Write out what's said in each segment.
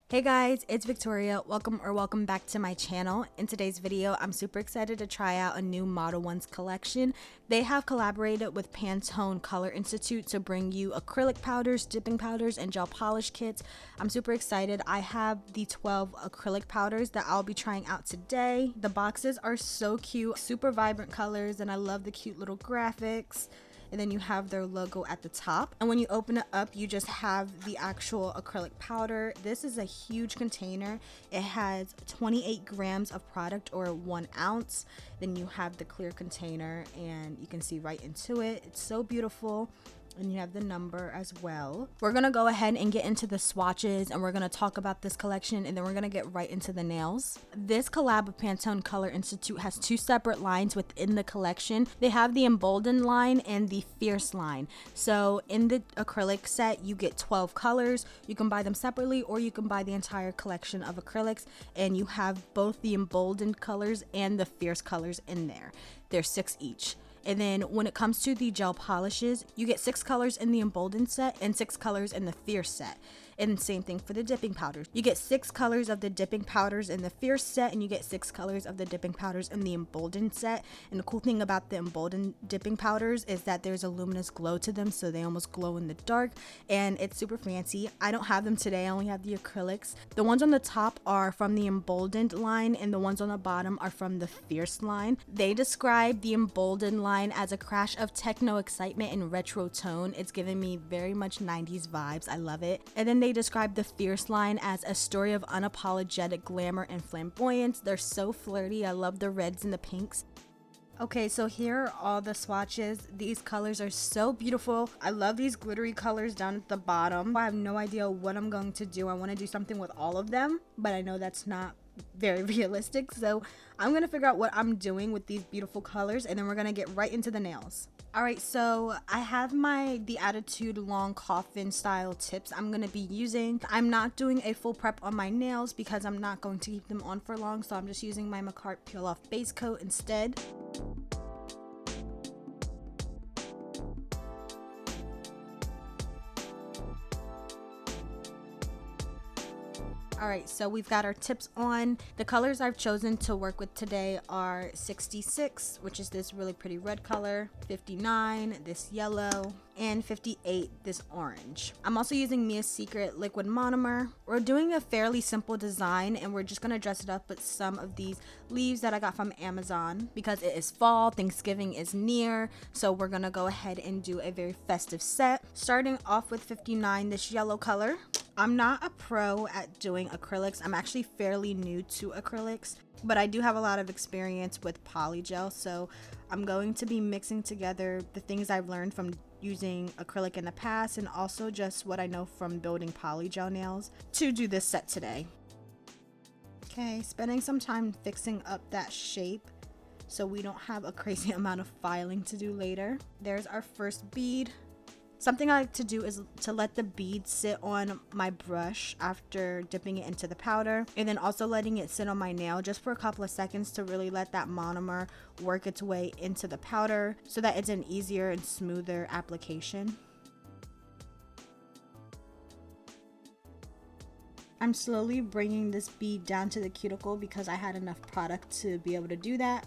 Hey guys, it's Victoria. Welcome back to my channel. In today's video, I'm super excited to try out a new Modelones collection. They have collaborated with Pantone Color Institute to bring you acrylic powders, dipping powders, and gel polish kits. I'm super excited. I have the 12 acrylic powders that I'll be trying out today. The boxes are so cute, super vibrant colors, and I love the cute little graphics. And then you have their logo at the top, and when you open it up you just have the actual acrylic powder. This is a huge container. It has 28 grams of product, or 1 ounce. Then you have the clear container and you can see right into it. It's so beautiful, and you have the number as well. We're gonna go ahead and get into the swatches, and we're gonna talk about this collection, and then we're gonna get right into the nails. This collab with Pantone Color Institute has 2 separate lines within the collection. They have the emboldened line and the fierce line. So in the acrylic set you get 12 colors. You can buy them separately, or you can buy the entire collection of acrylics, and you have both the emboldened colors and the fierce colors in there. There's 6 each. And then when it comes to the gel polishes, you get 6 colors in the emboldened set and 6 colors in the fierce set. And same thing for the dipping powders. You get 6 colors of the dipping powders in the fierce set, and you get 6 colors of the dipping powders in the emboldened set. And the cool thing about the emboldened dipping powders is that there's a luminous glow to them, so they almost glow in the dark, and it's super fancy. I don't have them today, I only have the acrylics. The ones on the top are from the emboldened line, and the ones on the bottom are from the fierce line. They describe the emboldened line as a crash of techno excitement and retro tone. It's giving me very much 90s vibes. I love it. And then they describe the fierce line as a story of unapologetic glamour and flamboyance. They're so flirty. I love the reds and the pinks. Okay, so here are all the swatches. These colors are so beautiful. I love these glittery colors down at the bottom. I have no idea what I'm going to do. I want to do something with all of them, but I know that's not very realistic, so I'm gonna figure out what I'm doing with these beautiful colors, and then we're gonna get right into the nails. Alright, so I have the Attitude long coffin style tips I'm gonna be using. I'm not doing a full prep on my nails because I'm not going to keep them on for long, so I'm just using my Macart peel off base coat instead. Alright, so we've got our tips on. The colors I've chosen to work with today are 66, which is this really pretty red color, 59, this yellow, and 58, this orange. I'm also using Mia's Secret liquid monomer. We're doing a fairly simple design, and we're just gonna dress it up with some of these leaves that I got from Amazon because it is fall, Thanksgiving is near, so we're gonna go ahead and do a very festive set. Starting off with 59, this yellow color. I'm not a pro at doing acrylics. I'm actually fairly new to acrylics, but I do have a lot of experience with polygel, so I'm going to be mixing together the things I've learned from using acrylic in the past, and also just what I know from building polygel nails to do this set today. Okay, spending some time fixing up that shape so we don't have a crazy amount of filing to do later. There's our first bead. Something I like to do is to let the bead sit on my brush after dipping it into the powder, and then also letting it sit on my nail just for a couple of seconds to really let that monomer work its way into the powder so that it's an easier and smoother application. I'm slowly bringing this bead down to the cuticle because I had enough product to be able to do that.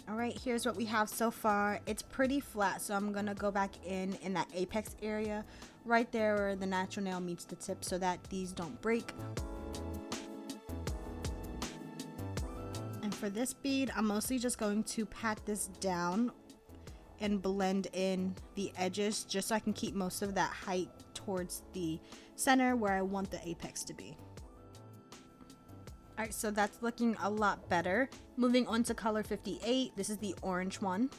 Alright, here's what we have so far. It's pretty flat, so I'm gonna go back in that apex area right there where the natural nail meets the tip so that these don't break. And for this bead, I'm mostly just going to pat this down and blend in the edges just so I can keep most of that height towards the center where I want the apex to be. Alright, so that's looking a lot better. Moving on to color 58, this is the orange one.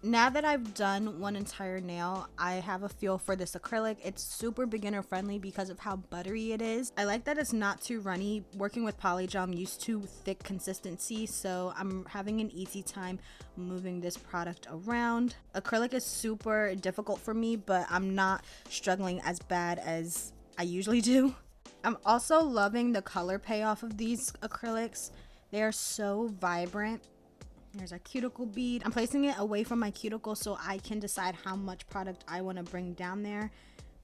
Now that I've done one entire nail, I have a feel for this acrylic. It's super beginner friendly because of how buttery it is. I like that it's not too runny. Working with polygel, I'm used to thick consistency, so I'm having an easy time moving this product around. Acrylic is super difficult for me, but I'm not struggling as bad as I usually do. I'm also loving the color payoff of these acrylics. They are so vibrant. There's a cuticle bead. I'm placing it away from my cuticle so I can decide how much product I want to bring down there.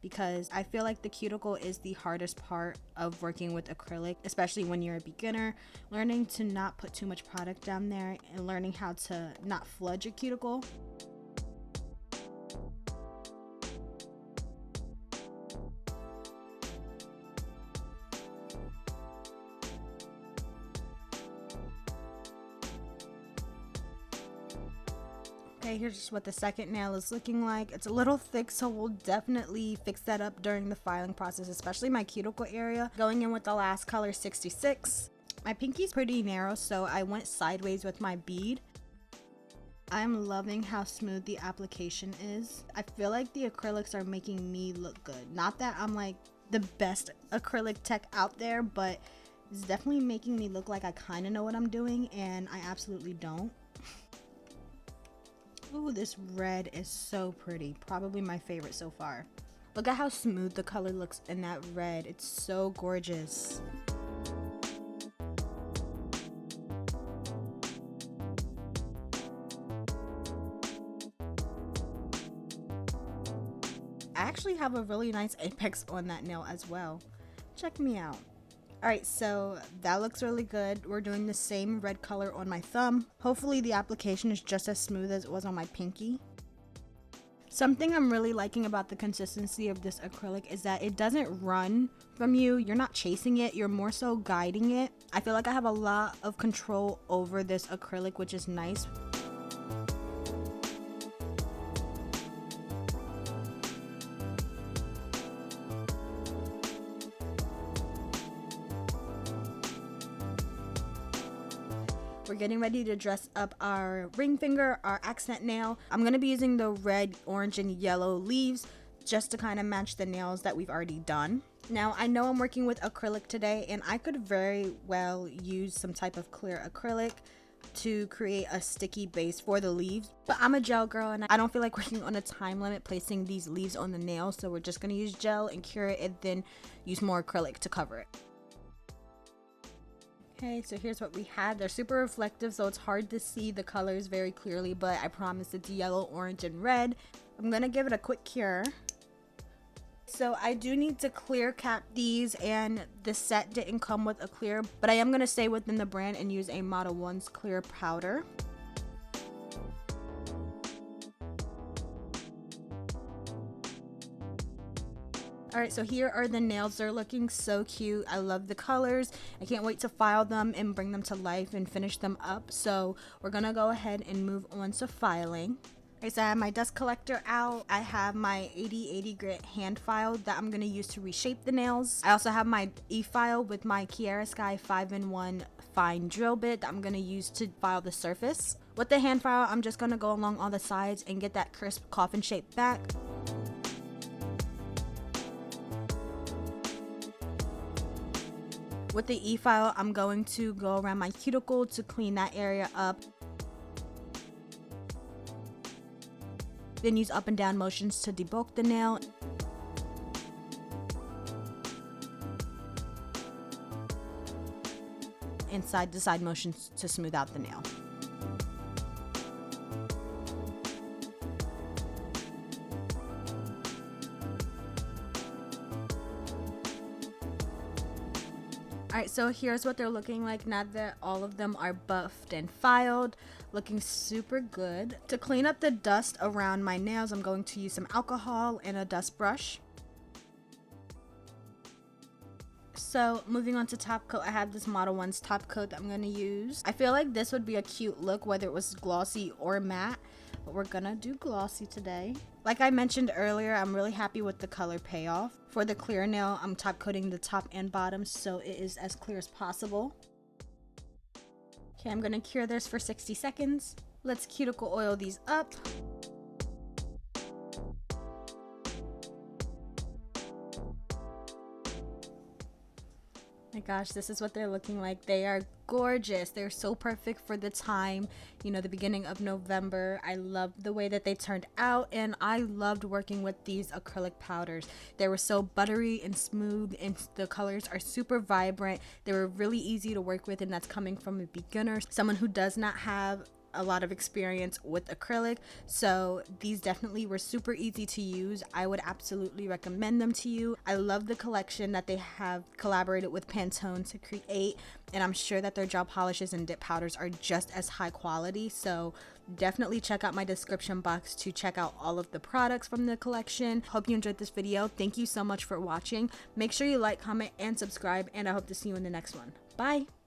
because I feel like the cuticle is the hardest part of working with acrylic, especially when you're a beginner. Learning to not put too much product down there and learning how to not flood your cuticle. Okay, here's just what the second nail is looking like. It's a little thick, so we'll definitely fix that up during the filing process, especially my cuticle area. Going in with the last color, 66. My pinky's pretty narrow, so I went sideways with my bead. I'm loving how smooth the application is. I feel like the acrylics are making me look good. Not that I'm like the best acrylic tech out there, but it's definitely making me look like I kind of know what I'm doing, and I absolutely don't. Ooh, this red is so pretty. Probably my favorite so far. Look at how smooth the color looks in that red. It's so gorgeous. I actually have a really nice apex on that nail as well. Check me out. Alright, so that looks really good. We're doing the same red color on my thumb. Hopefully the application is just as smooth as it was on my pinky. Something I'm really liking about the consistency of this acrylic is that it doesn't run from you. You're not chasing it, you're more so guiding it. I feel like I have a lot of control over this acrylic, which is nice. We're getting ready to dress up our ring finger, our accent nail. I'm going to be using the red, orange, and yellow leaves just to kind of match the nails that we've already done. Now, I know I'm working with acrylic today, and I could very well use some type of clear acrylic to create a sticky base for the leaves. But I'm a gel girl, and I don't feel like working on a time limit placing these leaves on the nail, so we're just going to use gel and cure it and then use more acrylic to cover it. Okay, so here's what we had. They're super reflective, so it's hard to see the colors very clearly, but I promise it's yellow, orange, and red. I'm gonna give it a quick cure. So I do need to clear cap these, and the set didn't come with a clear, but I am gonna stay within the brand and use a Modelones clear powder. Alright, so here are the nails. They're looking so cute. I love the colors. I can't wait to file them and bring them to life and finish them up. So we're gonna go ahead and move on to filing. Alright, so I have my dust collector out. I have my 80/80 grit hand file that I'm gonna use to reshape the nails. I also have my e-file with my Chiaroscuro 5-in-1 fine drill bit that I'm gonna use to file the surface. With the hand file, I'm just gonna go along all the sides and get that crisp coffin shape back. With the e-file, I'm going to go around my cuticle to clean that area up. Then use up and down motions to debulk the nail. And side to side motions to smooth out the nail. Alright, so here's what they're looking like now that all of them are buffed and filed. Looking super good. To clean up the dust around my nails, I'm going to use some alcohol and a dust brush. So moving on to top coat, I have this Modelones top coat that I'm going to use. I feel like this would be a cute look whether it was glossy or matte, but we're gonna do glossy today. Like I mentioned earlier, I'm really happy with the color payoff. For the clear nail, I'm top coating the top and bottom so it is as clear as possible. Okay, I'm gonna cure this for 60 seconds. Let's cuticle oil these up. My gosh, this is what they're looking like. They are gorgeous. They're so perfect for the time, you know, the beginning of November. I loved the way that they turned out, and I loved working with these acrylic powders. They were so buttery and smooth, and the colors are super vibrant. They were really easy to work with, and that's coming from a beginner, someone who does not have a lot of experience with acrylic, so these definitely were super easy to use. I would absolutely recommend them to you. I love the collection that they have collaborated with Pantone to create, and I'm sure that their gel polishes and dip powders are just as high quality, so definitely check out my description box to check out all of the products from the collection. Hope you enjoyed this video. Thank you so much for watching. Make sure you like, comment, and subscribe, and I hope to see you in the next one. Bye!